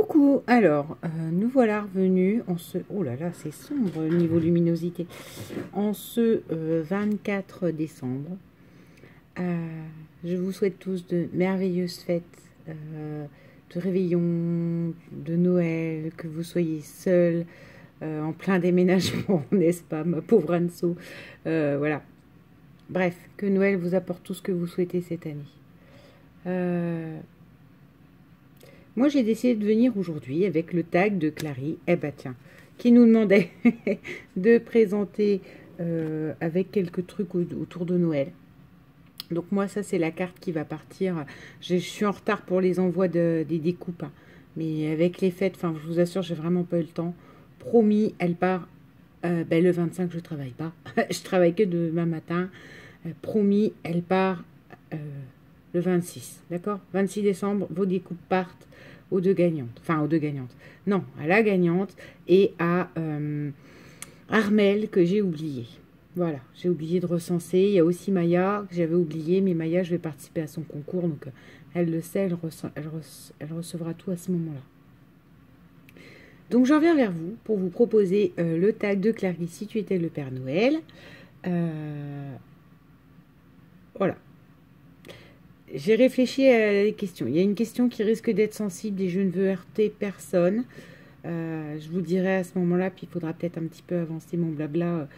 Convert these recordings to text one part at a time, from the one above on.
Coucou, alors, nous voilà revenus en ce... Oh là là, c'est sombre niveau luminosité. En ce 24 décembre. Je vous souhaite tous de merveilleuses fêtes, de réveillon, de Noël, que vous soyez seuls, en plein déménagement, n'est-ce pas, ma pauvre Anso. Voilà. Bref, que Noël vous apporte tout ce que vous souhaitez cette année. Moi, j'ai décidé de venir aujourd'hui avec le tag de Clary, eh ben tiens, qui nous demandait de présenter avec quelques trucs autour de Noël. Donc moi, ça, c'est la carte qui va partir. Je suis en retard pour les envois des découpes, hein. Mais avec les fêtes, enfin, je vous assure, j'ai vraiment pas eu le temps. Promis, elle part le 25, je travaille pas. Je travaille que demain matin. Promis, elle part le 26, d'accord? 26 décembre, vos découpes partent aux deux gagnantes. Enfin, aux deux gagnantes. Non, à la gagnante et à Armel, que j'ai oublié. Voilà, j'ai oublié de recenser. Il y a aussi Maya, que j'avais oublié, mais Maya, je vais participer à son concours, donc elle le sait, elle recevra tout à ce moment-là. Donc, je reviens vers vous pour vous proposer le tag de Clary, si tu étais le Père Noël. Voilà. J'ai réfléchi à des questions. Il y a une question qui risque d'être sensible et je ne veux heurter personne. Je vous dirai à ce moment-là, puis il faudra peut-être un petit peu avancer mon blabla,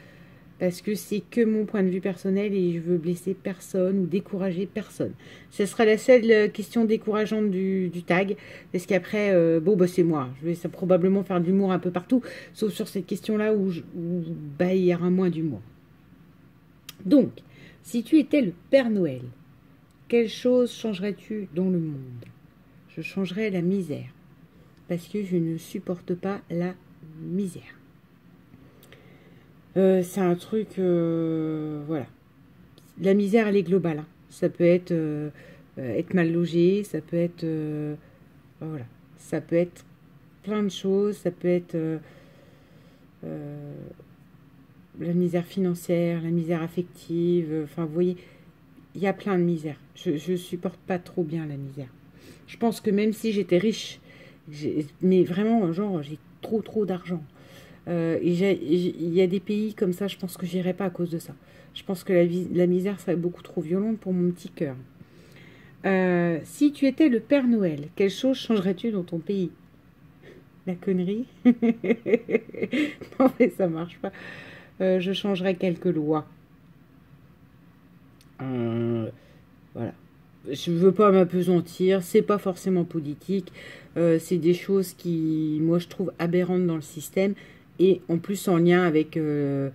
parce que c'est que mon point de vue personnel et je veux blesser personne ou décourager personne. Ce sera la seule question décourageante du tag, parce qu'après, c'est moi. Je vais probablement faire de l'humour un peu partout, sauf sur cette question-là où il y aura moins d'humour. Donc, si tu étais le Père Noël, quelle chose changerais-tu dans le monde? Je changerais la misère, parce que je ne supporte pas la misère. C'est un truc, voilà. La misère, elle est globale, hein. Ça peut être mal logé, ça peut être, voilà. Ça peut être plein de choses, ça peut être la misère financière, la misère affective, enfin, vous voyez, il y a plein de misères. Je supporte pas trop bien la misère. Je pense que même si j'étais riche, mais vraiment, genre, j'ai trop d'argent. Il y a des pays comme ça, je pense que j'irai pas à cause de ça. Je pense que la misère serait beaucoup trop violente pour mon petit cœur. Si tu étais le Père Noël, quelle chose changerais-tu dans ton pays? La connerie? Non, mais ça marche pas. Je changerais quelques lois. Voilà. Je veux pas m'apesantir, c'est pas forcément politique, c'est des choses qui, moi, je trouve aberrantes dans le système, et en plus en lien avec mon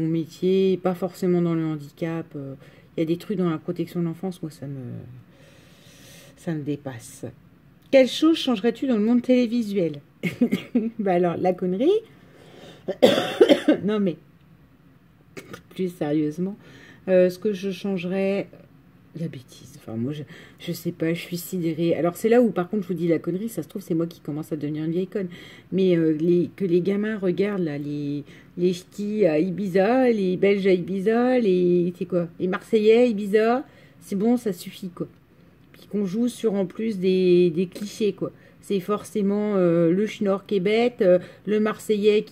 métier, pas forcément dans le handicap. Il y a des trucs dans la protection de l'enfance, moi, ça me dépasse. Quelle chose changerais-tu dans le monde télévisuel? Alors, la connerie. Non, mais plus sérieusement, ce que je changerais, la bêtise. Enfin, moi, je sais pas, je suis sidérée. Alors, c'est là où, par contre, je vous dis la connerie, ça se trouve, c'est moi qui commence à devenir une vieille conne. Mais que les gamins regardent, là, les ch'tis à Ibiza, les Belges à Ibiza, c'est quoi, les Marseillais à Ibiza, c'est bon, ça suffit, quoi. Puis qu'on joue sur, en plus, des clichés, quoi. C'est forcément le schnorr qui est bête, le Marseillais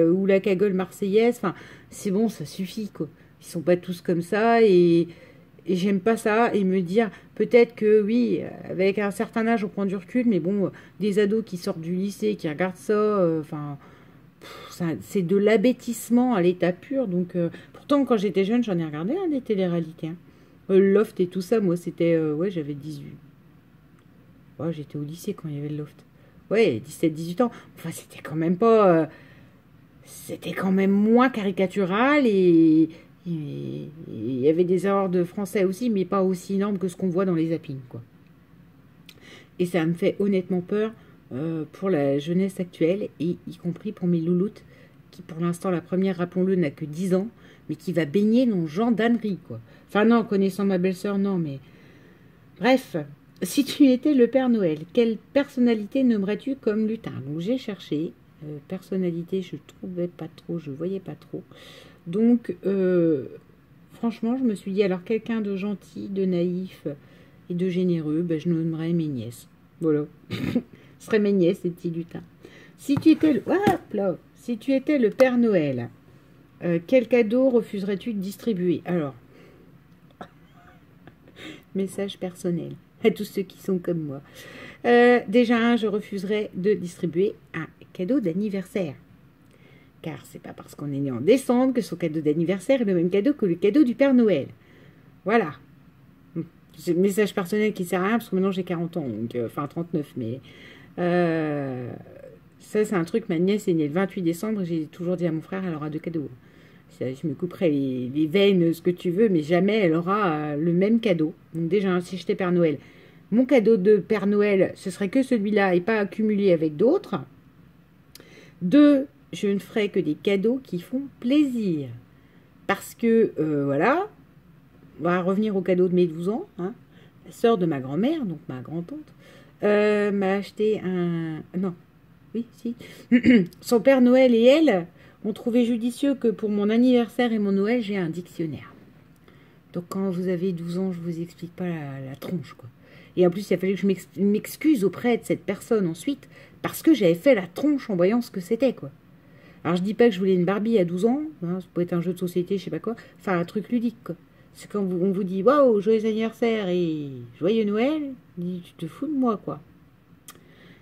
ou la cagole marseillaise. Enfin, c'est bon, ça suffit, quoi. Ils sont pas tous comme ça, et j'aime pas ça, et me dire, peut-être que oui, avec un certain âge, on prend du recul, mais bon, des ados qui sortent du lycée, qui regardent ça, enfin, c'est de l'abêtissement à l'état pur. Donc, pourtant, quand j'étais jeune, j'en ai regardé des téléréalités, hein. Loft et tout ça, moi, c'était, ouais, j'avais 18. Ouais, j'étais au lycée quand il y avait le Loft. Ouais, 17-18 ans. Enfin, c'était quand même pas... c'était quand même moins caricatural, et il y avait des erreurs de français aussi, mais pas aussi énormes que ce qu'on voit dans les zappings, quoi. Et ça me fait honnêtement peur pour la jeunesse actuelle, et y compris pour mes louloutes, qui pour l'instant, la première, rappelons-le, n'a que 10 ans, mais qui va baigner dans gendarmerie, quoi. Enfin non, connaissant ma belle-sœur, non, mais... Bref, si tu étais le Père Noël, quelle personnalité nommerais-tu comme lutin? Donc j'ai cherché, personnalité, je trouvais pas trop, je voyais pas trop. Donc, franchement, je me suis dit, alors quelqu'un de gentil, de naïf et de généreux, je nommerais mes nièces. Voilà. Ce serait mes nièces, ces petits lutins. Si tu étais le... Hop là. Si tu étais le Père Noël, quel cadeau refuserais-tu de distribuer? Alors, message personnel à tous ceux qui sont comme moi. Déjà, je refuserais de distribuer un cadeau d'anniversaire. Car c'est pas parce qu'on est né en décembre que son cadeau d'anniversaire est le même cadeau que le cadeau du Père Noël. Voilà. C'est le message personnel qui sert à rien parce que maintenant j'ai 40 ans, donc, enfin 39, mais ça c'est un truc, ma nièce est née le 28 décembre, j'ai toujours dit à mon frère, elle aura 2 cadeaux. Je me couperai les veines, ce que tu veux, mais jamais elle aura le même cadeau. Donc déjà, si j'étais Père Noël, mon cadeau de Père Noël, ce serait que celui-là et pas accumulé avec d'autres. 2, je ne ferai que des cadeaux qui font plaisir. Parce que, voilà, on va revenir au cadeau de mes 12 ans. Hein. La sœur de ma grand-mère, donc ma grand-tante, m'a acheté un... Non, oui, si. Son Père Noël et elle ont trouvé judicieux que pour mon anniversaire et mon Noël, j'ai un dictionnaire. Donc quand vous avez 12 ans, je vous explique pas la tronche, quoi. Et en plus, il a fallu que je m'excuse auprès de cette personne ensuite, parce que j'avais fait la tronche en voyant ce que c'était, quoi. Alors je dis pas que je voulais une Barbie à 12 ans, hein, ça peut être un jeu de société, je sais pas quoi, enfin un truc ludique, quoi. C'est quand on vous dit, waouh, joyeux anniversaire et joyeux Noël, on dit, tu te fous de moi, quoi.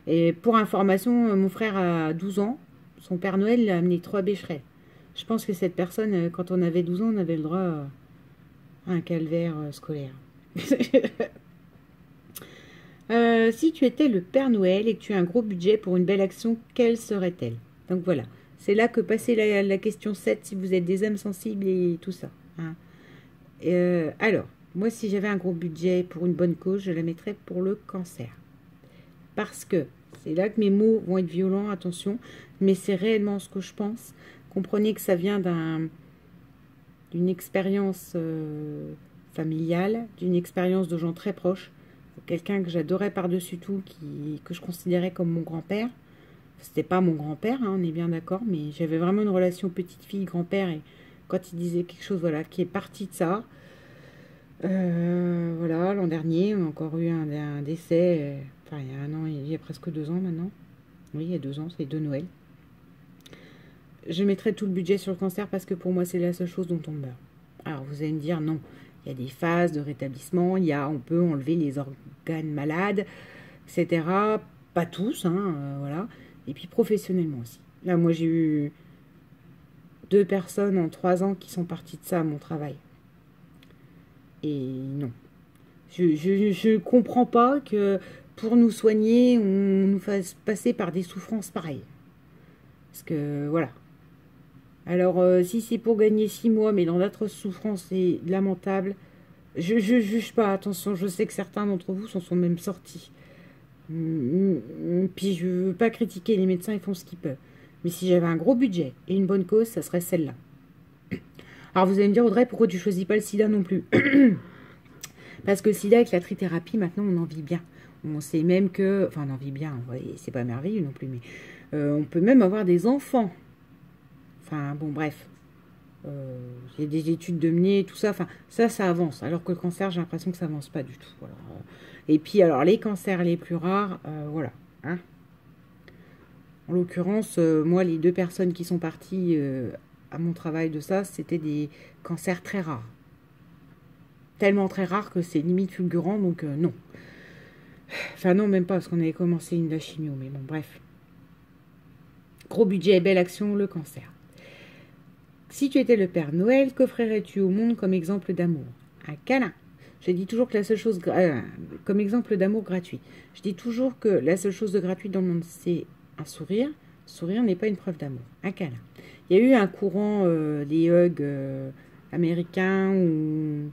Et pour information, mon frère a 12 ans, son Père Noël l'a amené 3 bécherelles. Je pense que cette personne, quand on avait 12 ans, on avait le droit à un calvaire scolaire. Si tu étais le Père Noël et que tu as un gros budget pour une belle action, quelle serait-elle? Donc voilà, c'est là que passait la question 7, si vous êtes des âmes sensibles et tout ça. Hein. Alors, moi, si j'avais un gros budget pour une bonne cause, je la mettrais pour le cancer. Parce que, c'est là que mes mots vont être violents, attention, mais c'est réellement ce que je pense. Comprenez que ça vient d'une expérience familiale, d'une expérience de gens très proches. Quelqu'un que j'adorais par-dessus tout, que je considérais comme mon grand-père. C'était pas mon grand-père, hein, on est bien d'accord, mais j'avais vraiment une relation petite-fille-grand-père. Et quand il disait quelque chose, voilà, qui est parti de ça, voilà, l'an dernier, on a encore eu un décès, enfin il y a un an, il y a presque 2 ans maintenant. Oui, il y a 2 ans, c'est 2 Noël. Je mettrai tout le budget sur le cancer parce que pour moi, c'est la seule chose dont on meurt. Alors, vous allez me dire, non, il y a des phases de rétablissement, on peut enlever les organes malades, etc. Pas tous, hein, voilà. Et puis professionnellement aussi. Là, moi, j'ai eu 2 personnes en 3 ans qui sont parties de ça à mon travail. Et non. Je ne comprends pas que pour nous soigner, on nous fasse passer par des souffrances pareilles. Parce que, voilà. Alors, si c'est pour gagner 6 mois, mais dans d'atroces souffrances, c'est lamentable. Je juge pas, attention, je sais que certains d'entre vous s'en sont même sortis. Puis je veux pas critiquer les médecins, ils font ce qu'ils peuvent. Mais si j'avais un gros budget et une bonne cause, ça serait celle-là. Alors vous allez me dire, Audrey, pourquoi tu choisis pas le sida non plus? Parce que le sida, avec la trithérapie, maintenant, on en vit bien. On sait même que... Enfin, on en vit bien, ouais, c'est pas merveilleux non plus, mais... on peut même avoir des enfants. Enfin, bon, bref. Il y a des études de mener, tout ça. Enfin, ça avance. Alors que le cancer, j'ai l'impression que ça avance pas du tout. Voilà. Et puis, alors, les cancers les plus rares, voilà. Hein. En l'occurrence, moi, les 2 personnes qui sont parties à mon travail de ça, c'était des cancers très rares. Tellement très rares que c'est limite fulgurant, donc non. Enfin, non, même pas, parce qu'on avait commencé la chimio, mais bon, bref. Gros budget, belle action, le cancer. Si tu étais le Père Noël, qu'offrirais-tu au monde comme exemple d'amour? Un câlin. Je dis toujours que la seule chose... comme exemple d'amour gratuit. Je dis toujours que la seule chose de gratuite dans le monde, c'est un sourire. Sourire n'est pas une preuve d'amour. Un câlin. Il y a eu un courant des hugs américains où...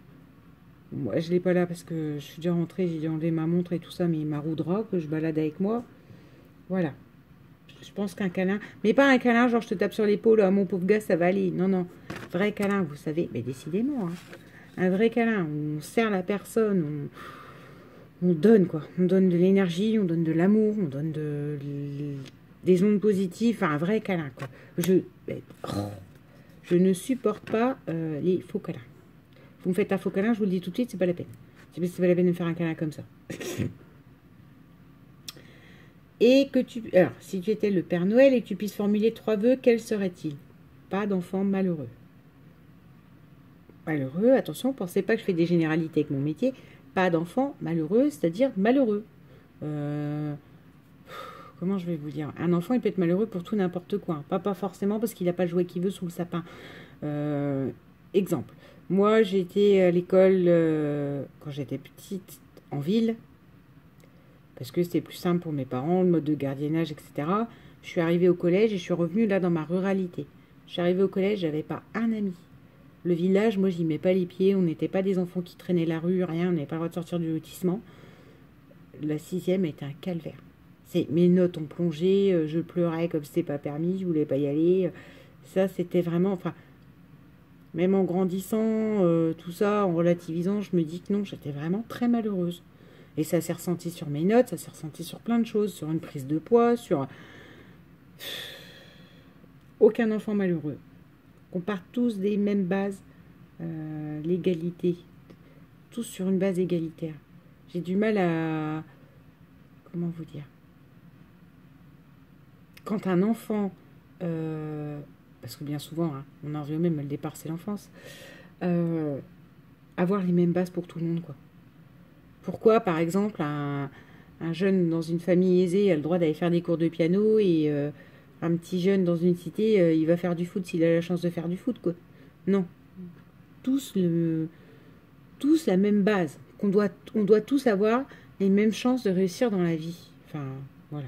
Moi, je ne l'ai pas là parce que je suis déjà rentrée, j'ai enlevé ma montre et tout ça, mais ma roue de robe que je balade avec moi. Voilà. Je pense qu'un câlin, mais pas un câlin genre je te tape sur l'épaule, oh, mon pauvre gars, ça va aller. Non, non. Vrai câlin, vous savez, mais décidément. Hein. Un vrai câlin, on serre la personne, on donne quoi. On donne de l'énergie, on donne de l'amour, on donne des ondes positives. Enfin, un vrai câlin quoi. Je ne supporte pas les faux câlins. Vous me faites un faux câlin, je vous le dis tout de suite, c'est pas la peine. C'est pas la peine de me faire un câlin comme ça. Et que tu... Alors, si tu étais le Père Noël et que tu puisses formuler 3 vœux, quels seraient-ils? Pas d'enfant malheureux. Malheureux, attention, pensez pas que je fais des généralités avec mon métier. Pas d'enfant malheureux, c'est-à-dire malheureux. Comment je vais vous dire? Un enfant, il peut être malheureux pour tout n'importe quoi. Pas forcément parce qu'il n'a pas le jouet qu'il veut sous le sapin. Exemple. Moi, j'étais à l'école quand j'étais petite en ville, parce que c'était plus simple pour mes parents, le mode de gardiennage, etc. Je suis arrivée au collège et je suis revenue là dans ma ruralité. Je suis arrivée au collège, j'avais pas un ami. Le village, moi, j'y mets pas les pieds. On n'était pas des enfants qui traînaient la rue, rien. On n'avait pas le droit de sortir du lotissement. La 6e était un calvaire. Mes notes ont plongé, je pleurais comme c'était pas permis, je voulais pas y aller. Ça, c'était vraiment... Enfin, même en grandissant, tout ça, en relativisant, je me dis que non, j'étais vraiment très malheureuse. Et ça s'est ressenti sur mes notes, ça s'est ressenti sur plein de choses, sur une prise de poids, sur... Aucun enfant malheureux. On part tous des mêmes bases, l'égalité. Tous sur une base égalitaire. J'ai du mal à... Comment vous dire? Quand un enfant... parce que bien souvent, hein, on en revient au même, le départ, c'est l'enfance. Avoir les mêmes bases pour tout le monde, quoi. Pourquoi, par exemple, un jeune dans une famille aisée a le droit d'aller faire des cours de piano et un petit jeune dans une cité, il va faire du foot s'il a la chance de faire du foot, quoi. Non. Tous la même base. On doit tous avoir les mêmes chances de réussir dans la vie. Enfin, voilà.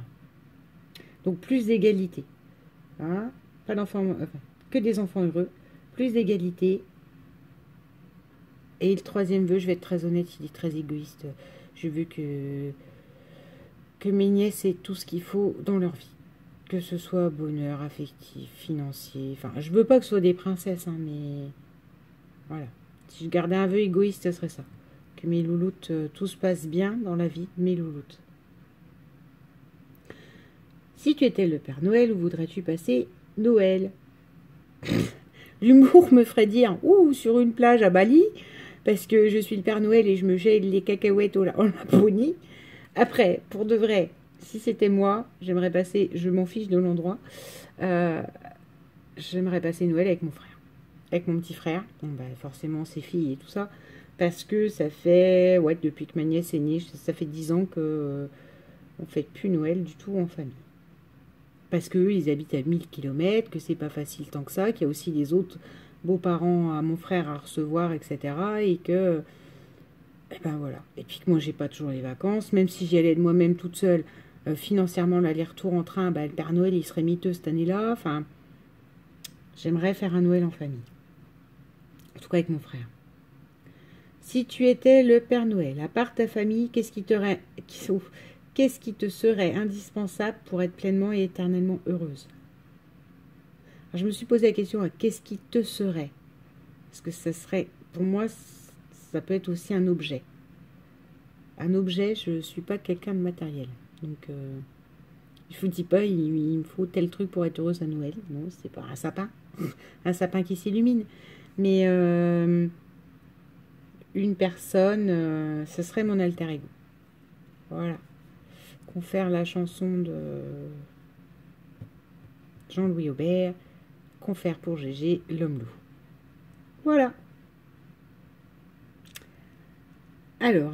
Donc, plus d'égalité. Hein, pas d'enfants, que des enfants heureux. Plus d'égalité. Et le 3e vœu, je vais être très honnête, il est très égoïste. Je veux que mes nièces aient tout ce qu'il faut dans leur vie. Que ce soit bonheur, affectif, financier. Enfin, je veux pas que ce soit des princesses, hein, mais voilà. Si je gardais un vœu égoïste, ce serait ça. Que mes louloutes, tout se passe bien dans la vie, mes louloutes. Si tu étais le Père Noël, où voudrais-tu passer Noël? L'humour me ferait dire, ouh, sur une plage à Bali, parce que je suis le Père Noël et je me jette les cacahuètes en Laponie. Après, pour de vrai, si c'était moi, j'aimerais passer, je m'en fiche de l'endroit, j'aimerais passer Noël avec mon frère, avec mon petit frère, bon, bah, forcément ses filles et tout ça, parce que ça fait, ouais, depuis que ma nièce est née, ça fait 10 ans que on fait plus Noël du tout en famille. Parce qu'eux, ils habitent à 1000 km, que c'est pas facile tant que ça, qu'il y a aussi les autres beaux-parents à mon frère à recevoir, etc. Et que, eh ben voilà. Et puis que moi, j'ai pas toujours les vacances, même si j'y allais de moi-même toute seule, financièrement, l'aller-retour en train, bah, le Père Noël, il serait miteux cette année-là. Enfin, j'aimerais faire un Noël en famille. En tout cas, avec mon frère. Si tu étais le Père Noël, à part ta famille, qu'est-ce qui te serait indispensable pour être pleinement et éternellement heureuse? Alors, je me suis posé la question, qu'est-ce qui te serait? Parce que ça serait, pour moi, ça peut être aussi un objet. Un objet, je ne suis pas quelqu'un de matériel. Donc, je vous dis pas, il me faut tel truc pour être heureuse à Noël. Non, c'est pas un sapin. Un sapin qui s'illumine. Mais une personne, ce serait mon alter ego. Voilà. Confère la chanson de Jean-Louis Aubert, confère pour Gégé, l'homme loup. Voilà. Alors,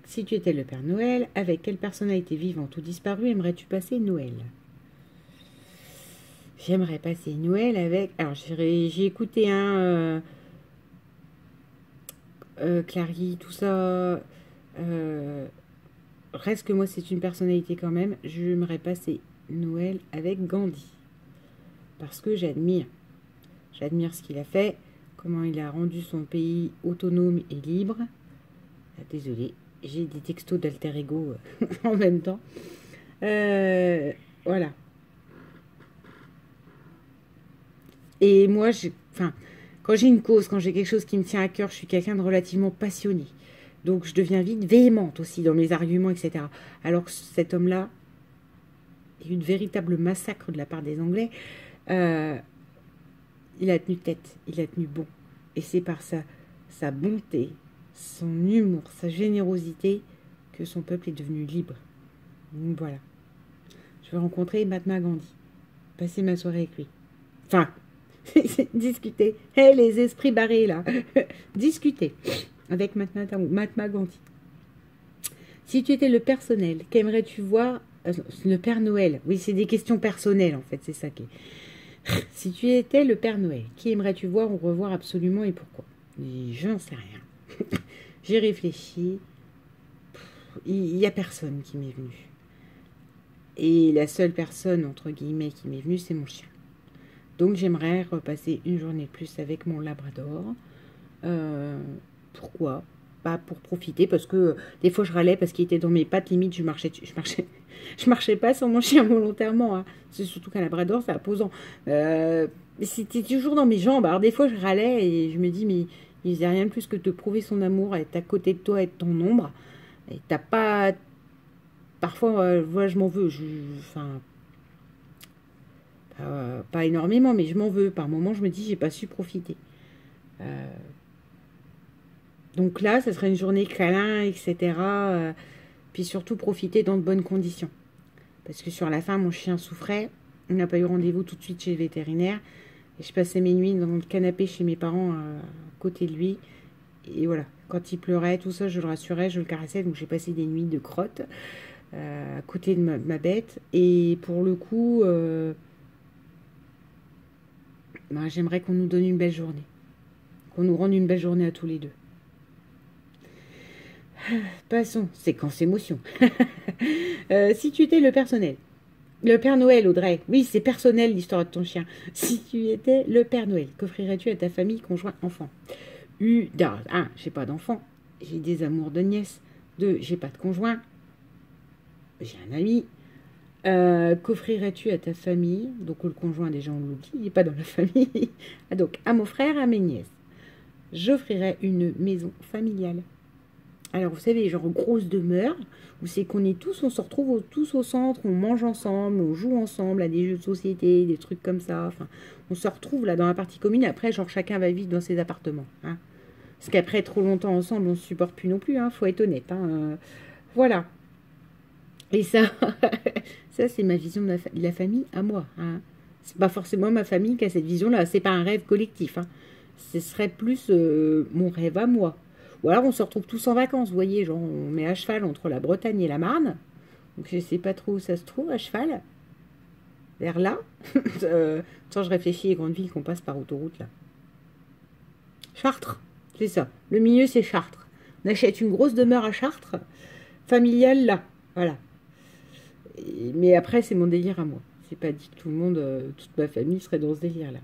si tu étais le Père Noël, avec quelle personnalité vivante ou disparue aimerais-tu passer Noël? J'aimerais passer Noël avec... Alors, j'ai écouté un... Clary, tout ça... reste que moi, c'est une personnalité quand même. J'aimerais passer Noël avec Gandhi. Parce que j'admire. J'admire ce qu'il a fait, comment il a rendu son pays autonome et libre. Ah, désolée, j'ai des textos d'alter ego en même temps. Voilà. Et moi, quand j'ai une cause, quand j'ai quelque chose qui me tient à cœur, je suis quelqu'un de relativement passionné. Donc, je deviens vite véhémente aussi dans mes arguments, etc. Alors que cet homme-là, il y a eu de véritables massacres de la part des Anglais. Il a tenu tête, il a tenu bon. Et c'est par sa bonté, son humour, sa générosité que son peuple est devenu libre. Donc voilà. Je vais rencontrer Mahatma Gandhi. Passer ma soirée avec lui. Enfin, discuter. Hé, les esprits barrés, là. Discuter avec Mahatma Gandhi. Si tu étais le personnel, qu'aimerais-tu voir le Père Noël. Oui, c'est des questions personnelles, en fait. C'est ça qui est... Si tu étais le Père Noël, qui aimerais-tu voir ou revoir absolument et pourquoi? Et je n'en sais rien. J'ai réfléchi. Il n'y a personne qui m'est venu. Et la seule personne, entre guillemets, qui m'est venue, c'est mon chien. Donc j'aimerais repasser une journée de plus avec mon labrador. Pourquoi? Pas pour profiter, parce que des fois je râlais parce qu'il était dans mes pattes, limite je marchais pas sans mon chien volontairement. Hein. C'est surtout qu'un labrador, c'est imposant. C'était toujours dans mes jambes. Alors des fois je râlais et je me dis, mais il faisait rien de plus que te prouver son amour, être à côté de toi, être ton ombre. Et t'as pas... Parfois, voilà, je m'en veux. Enfin... pas énormément, mais je m'en veux. Par moments, je me dis, j'ai pas su profiter. Donc là, ça serait une journée câlin, etc. Puis surtout, profiter dans de bonnes conditions. Parce que sur la fin, mon chien souffrait. On n'a pas eu rendez-vous tout de suite chez le vétérinaire. Et je passais mes nuits dans le canapé chez mes parents à côté de lui. Et voilà, quand il pleurait, tout ça, je le rassurais, je le caressais. Donc j'ai passé des nuits de crotte à côté de ma bête. Et pour le coup... j'aimerais qu'on nous donne une belle journée. Qu'on nous rende une belle journée à tous les deux. Passons, séquence émotion. Si tu étais le personnel. Le Père Noël, Audrey. Oui, c'est personnel l'histoire de ton chien. Si tu étais le Père Noël, qu'offrirais-tu à ta famille, conjoint, enfant? 1. J'ai pas d'enfant. J'ai des amours de nièce. 2. J'ai pas de conjoint. J'ai un ami. Qu'offrirais-tu à ta famille? Donc le conjoint, déjà on l'oublie, il n'est pas dans la famille. Donc à mon frère, à mes nièces. J'offrirais une maison familiale. Alors vous savez, genre grosse demeure, où c'est qu'on est tous, on se retrouve tous au centre, on mange ensemble, on joue ensemble à des jeux de société, des trucs comme ça. Enfin, on se retrouve là dans la partie commune. Après, genre chacun va vivre dans ses appartements. Hein. Parce qu'après trop longtemps ensemble, on ne se supporte plus non plus. Hein, faut être honnête. Hein. Voilà. Et ça, ça c'est ma vision de la famille à moi. Hein. C'est pas forcément ma famille qui a cette vision-là. C'est pas un rêve collectif. Hein. Ce serait plus mon rêve à moi. Ou alors on se retrouve tous en vacances, vous voyez, genre on met à cheval entre la Bretagne et la Marne. Donc je sais pas trop où ça se trouve, à cheval. Vers là. Quand je réfléchis aux grandes villes qu'on passe par autoroute là. Chartres, c'est ça. Le milieu c'est Chartres. On achète une grosse demeure à Chartres, familiale là. Voilà. Mais après, c'est mon délire à moi. C'est pas dit que tout le monde, toute ma famille serait dans ce délire-là.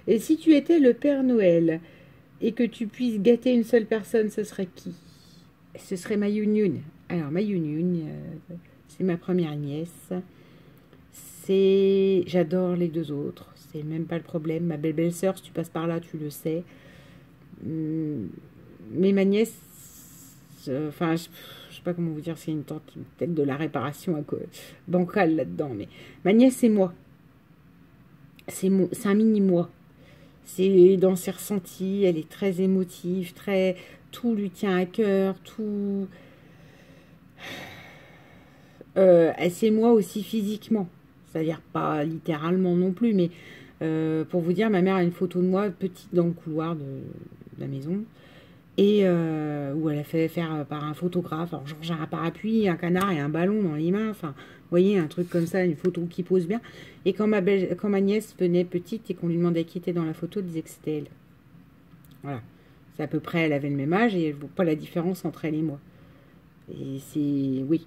Et si tu étais le Père Noël et que tu puisses gâter une seule personne, ce serait qui? Ce serait ma Yun. Alors, ma Yun, c'est ma première nièce. J'adore les deux autres. C'est même pas le problème. Ma belle-sœur, si tu passes par là, tu le sais. Mais ma nièce, enfin... je sais pas comment vous dire, c'est une tente peut-être de la réparation bancale là-dedans, mais ma nièce c'est moi, c'est un mini moi, c'est dans ses ressentis, elle est très émotive, tout lui tient à cœur, tout, c'est moi aussi physiquement, c'est-à-dire pas littéralement non plus, mais pour vous dire, ma mère a une photo de moi petite dans le couloir de la maison. Et où elle a fait faire par un photographe, alors genre j'ai un parapluie, un canard et un ballon dans les mains, enfin, vous voyez, un truc comme ça, une photo qui pose bien. Et quand ma nièce venait petite et qu'on lui demandait qui était dans la photo, elle disait que c'était elle. Voilà. C'est à peu près, elle avait le même âge et elle ne voit pas la différence entre elle et moi. Et c'est, oui.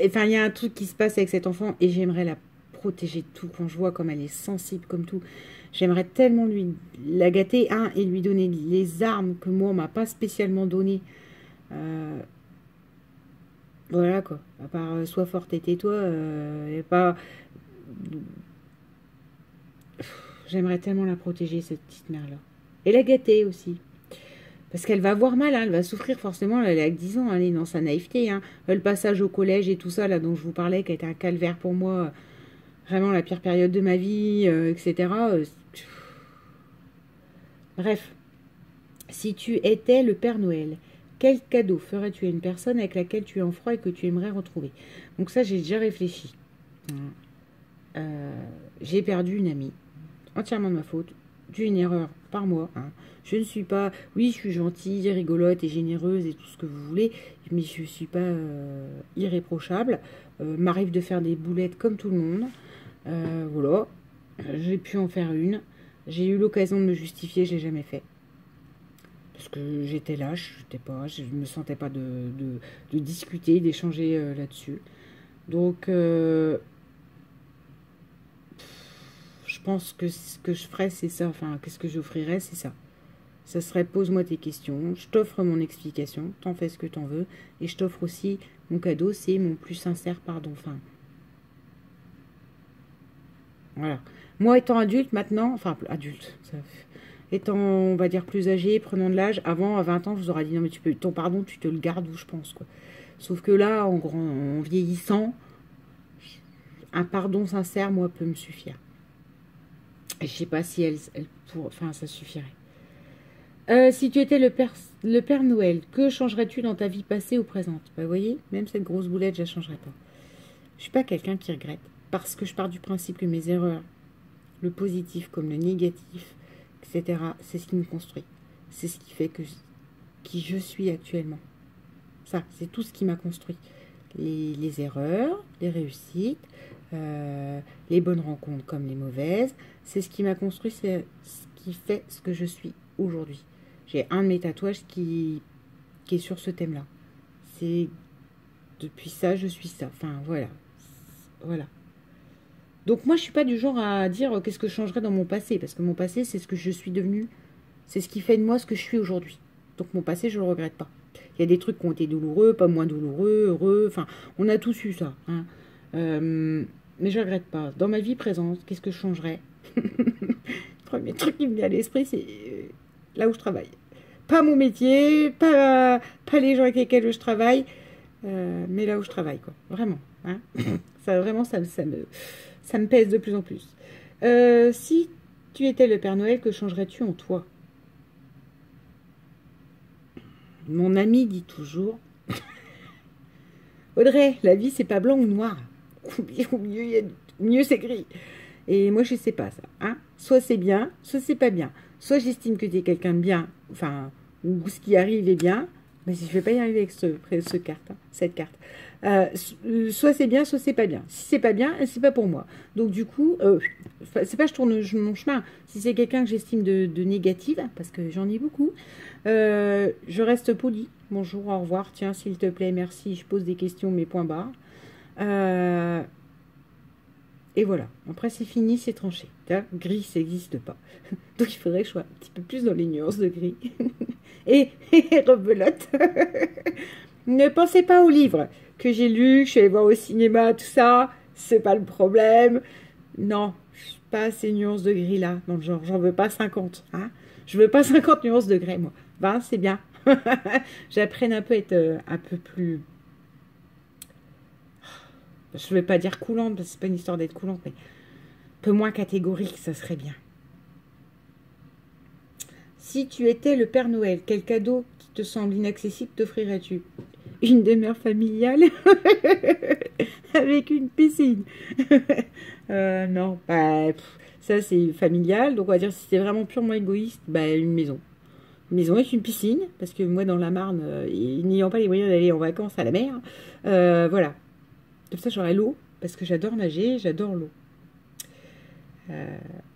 Enfin, il y a un truc qui se passe avec cet enfant et j'aimerais la protéger de tout quand je vois comme elle est sensible comme tout. J'aimerais tellement la gâter, et lui donner les armes que moi, on m'a pas spécialement données. Voilà, quoi. À part, sois forte et tais-toi, et pas... J'aimerais tellement la protéger, cette petite mère-là. Et la gâter aussi. Parce qu'elle va avoir mal, hein, elle va souffrir forcément, elle a que 10 ans, elle est dans sa naïveté. Hein. Le passage au collège et tout ça, là, dont je vous parlais, qui a été un calvaire pour moi, vraiment la pire période de ma vie, etc. Bref, si tu étais le Père Noël, Quel cadeau ferais-tu à une personne avec laquelle tu es en froid et que tu aimerais retrouver? Donc ça, j'ai déjà réfléchi. J'ai perdu une amie. Entièrement de ma faute. Dû une erreur par moi. Hein. Je ne suis pas... Oui, je suis gentille, rigolote et généreuse et tout ce que vous voulez, mais je ne suis pas irréprochable. M'arrive de faire des boulettes comme tout le monde. Voilà. J'ai pu en faire une. J'ai eu l'occasion de me justifier, je ne l'ai jamais fait. Parce que j'étais lâche, je ne me sentais pas de discuter, d'échanger là-dessus. Donc, je pense que ce que je ferais, c'est ça. Enfin, qu'est-ce que j'offrirais, c'est ça. Ça serait pose-moi tes questions, je t'offre mon explication, t'en fais ce que t'en veux, et je t'offre aussi mon cadeau, c'est mon plus sincère pardon. Enfin, voilà. Moi, étant adulte maintenant, enfin adulte, ça, étant, on va dire, plus âgé, prenant de l'âge, avant, à 20 ans, je vous aurais dit, non mais tu peux, ton pardon, tu te le gardes où je pense, quoi. Sauf que là, en vieillissant, un pardon sincère, moi, peut me suffire. Et je sais pas si enfin, ça suffirait. Si tu étais le Père Noël, que changerais-tu dans ta vie passée ou présente? Bah, vous voyez, même cette grosse boulette, je ne la changerais pas. Je suis pas quelqu'un qui regrette, parce que je pars du principe que mes erreurs, le positif comme le négatif, etc., c'est ce qui me construit. C'est ce qui fait qui je suis actuellement. Ça, c'est tout ce qui m'a construit. Les erreurs, les réussites, les bonnes rencontres comme les mauvaises, c'est ce qui m'a construit, c'est ce qui fait ce que je suis aujourd'hui. J'ai un de mes tatouages qui est sur ce thème-là. C'est depuis ça, je suis ça. Enfin, voilà. Voilà. Donc moi, je suis pas du genre à dire qu'est-ce que je changerais dans mon passé, parce que mon passé, c'est ce que je suis devenue. C'est ce qui fait de moi ce que je suis aujourd'hui. Donc mon passé, je le regrette pas. Il y a des trucs qui ont été douloureux, pas moins douloureux, heureux. Enfin, on a tous eu ça. Hein. Mais je regrette pas. Dans ma vie présente, qu'est-ce que je changerais? Le premier truc qui me vient à l'esprit, c'est là où je travaille. Pas mon métier, pas les gens avec lesquels je travaille, mais là où je travaille, quoi. Vraiment. Hein. Ça, vraiment, ça me pèse de plus en plus. Si tu étais le Père Noël, que changerais-tu en toi? Mon ami dit toujours, Audrey, la vie, c'est pas blanc ou noir. Mieux c'est gris. Et moi, je sais pas ça. Hein. Soit c'est bien, soit c'est pas bien. Soit j'estime que tu es quelqu'un de bien, enfin, ou ce qui arrive est bien, mais je vais pas y arriver avec cette carte. Soit c'est bien, soit c'est pas bien. Si c'est pas bien, c'est pas pour moi. Donc du coup, c'est pas je tourne mon chemin. Si c'est quelqu'un que j'estime de négative, parce que j'en ai beaucoup, je reste polie. Bonjour, au revoir, tiens, s'il te plaît, merci, je pose des questions, mes points barres. Et voilà. Après, c'est fini, c'est tranché. Gris, ça n'existe pas. Donc, il faudrait que je sois un petit peu plus dans les nuances de gris. et rebelote. Ne pensez pas aux livres que j'ai lus, que je suis allée voir au cinéma, tout ça. C'est pas le problème. Non, je suis pas à ces nuances de gris là. Dans le genre, j'en veux pas 50. Hein. Je veux pas 50 nuances de gris, moi. Ben, c'est bien. J'apprenne un peu à être un peu plus... Je ne vais pas dire coulante, parce que c'est pas une histoire d'être coulante, mais un peu moins catégorique, ça serait bien. Si tu étais le Père Noël, quel cadeau qui te semble inaccessible t'offrirais-tu? Une demeure familiale avec une piscine. Non, bah, ça c'est familial, donc on va dire si c'était vraiment purement égoïste, bah, une maison. Une maison avec une piscine, parce que moi dans la Marne, n'ayant pas les moyens d'aller en vacances à la mer, voilà. Comme ça, j'aurai l'eau, parce que j'adore nager, j'adore l'eau.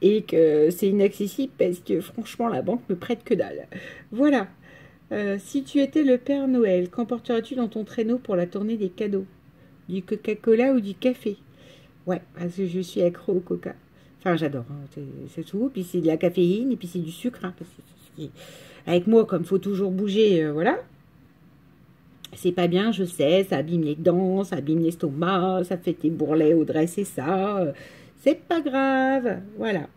Et que c'est inaccessible, parce que franchement, la banque me prête que dalle. Voilà. Si tu étais le Père Noël, qu'emporterais-tu dans ton traîneau pour la tournée des cadeaux? Du Coca-Cola ou du café? Ouais, parce que je suis accro au Coca. Enfin, j'adore, hein, c'est tout. Puis c'est de la caféine, et puis c'est du sucre. Hein, parce que avec moi, comme il faut toujours bouger, voilà. C'est pas bien, je sais, ça abîme les dents, ça abîme l'estomac, ça fait tes bourrelets, Audrey, c'est ça. C'est pas grave, voilà.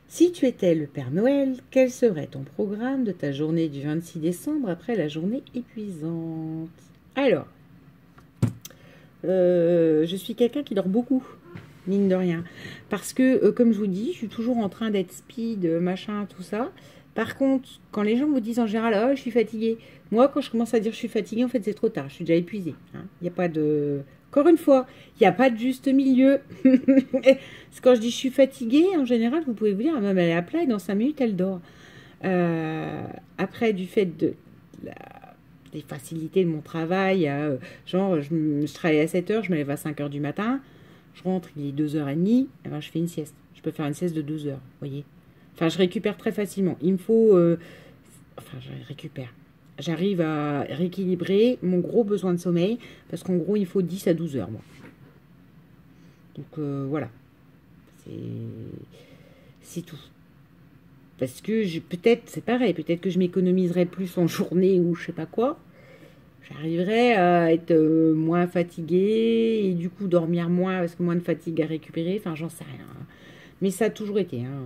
Si tu étais le Père Noël, quel serait ton programme de ta journée du 26 décembre après la journée épuisante? Alors, je suis quelqu'un qui dort beaucoup, mine de rien. Parce que, comme je vous dis, je suis toujours en train d'être speed, machin, tout ça. Par contre, quand les gens vous disent en général, oh, je suis fatiguée, moi, quand je commence à dire je suis fatiguée, en fait, c'est trop tard. Je suis déjà épuisée. Hein. Il n'y a pas de... Encore une fois, il n'y a pas de juste milieu. Parce que quand je dis je suis fatiguée, en général, vous pouvez vous dire, ah, même elle est à plat et dans 5 minutes, elle dort. Après, du fait de des facilités de mon travail, genre, je travaille à 7 heures, je me lève à 5 heures du matin, je rentre, il est 2h30, et ben, je fais une sieste. Je peux faire une sieste de 2 heures, vous voyez. Enfin, je récupère très facilement. Il me faut... enfin, je récupère. J'arrive à rééquilibrer mon gros besoin de sommeil, parce qu'en gros, il faut 10 à 12 heures, moi. Donc, voilà. C'est tout. Parce que peut-être, c'est pareil, peut-être que je m'économiserais plus en journée ou je sais pas quoi. J'arriverais à être moins fatiguée et du coup dormir moins parce que moins de fatigue à récupérer. Enfin, j'en sais rien. Mais ça a toujours été. Hein,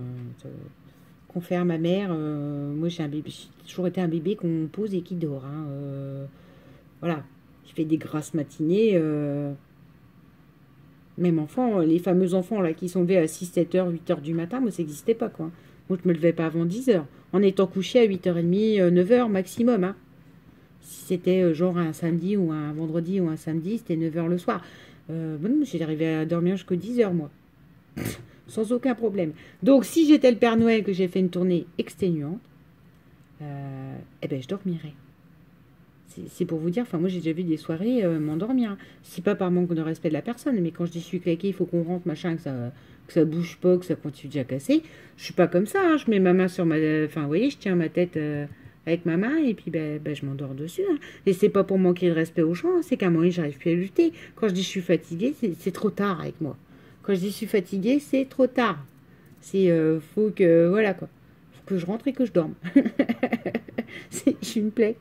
confère ma mère. Moi, j'ai un bébé. J'ai toujours été un bébé qu'on pose et qui dort. Hein, voilà. Je fais des grasses matinées. Même enfant, les fameux enfants là qui sont levés à 6, 7 heures, 8 heures du matin, moi, ça n'existait pas, quoi. Moi, je me levais pas avant 10 heures. En étant couché à 8h30, 9 heures maximum. Hein. Si c'était genre un samedi ou un vendredi ou un samedi, c'était 9 heures le soir. Bon, j'arrivais à dormir jusqu'aux 10 heures, moi. Sans aucun problème. Donc, si j'étais le Père Noël, que j'ai fait une tournée exténuante, eh ben, je dormirais. C'est pour vous dire, enfin moi j'ai déjà vu des soirées m'endormir. Hein. C'est pas par manque de respect de la personne, mais quand je dis je suis claquée, il faut qu'on rentre, machin, que ça bouge pas, que ça continue déjà cassé. Je suis pas comme ça, hein. Je mets ma main sur ma... Enfin vous voyez, je tiens ma tête avec ma main et puis je m'endors dessus. Hein. Et c'est pas pour manquer de respect aux gens, hein. C'est qu'à un moment j'arrive plus à lutter. Quand je dis je suis fatiguée, c'est trop tard avec moi. Quand je dis je suis fatiguée, c'est trop tard. C'est faut que... Voilà quoi. Faut que je rentre et que je dorme. Je suis une plaie.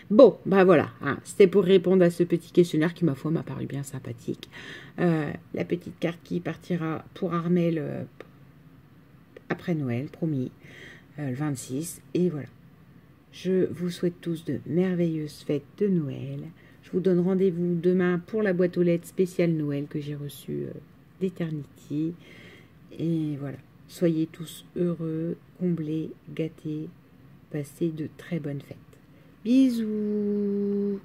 Bon, bah voilà, hein, c'était pour répondre à ce petit questionnaire qui, ma foi, m'a paru bien sympathique. La petite carte qui partira pour Armel après Noël, promis, le 26. Et voilà. Je vous souhaite tous de merveilleuses fêtes de Noël. Je vous donne rendez-vous demain pour la boîte aux lettres spéciale Noël que j'ai reçue d'Eternity. Et voilà. Soyez tous heureux, comblés, gâtés. Passez de très bonnes fêtes. Bisous.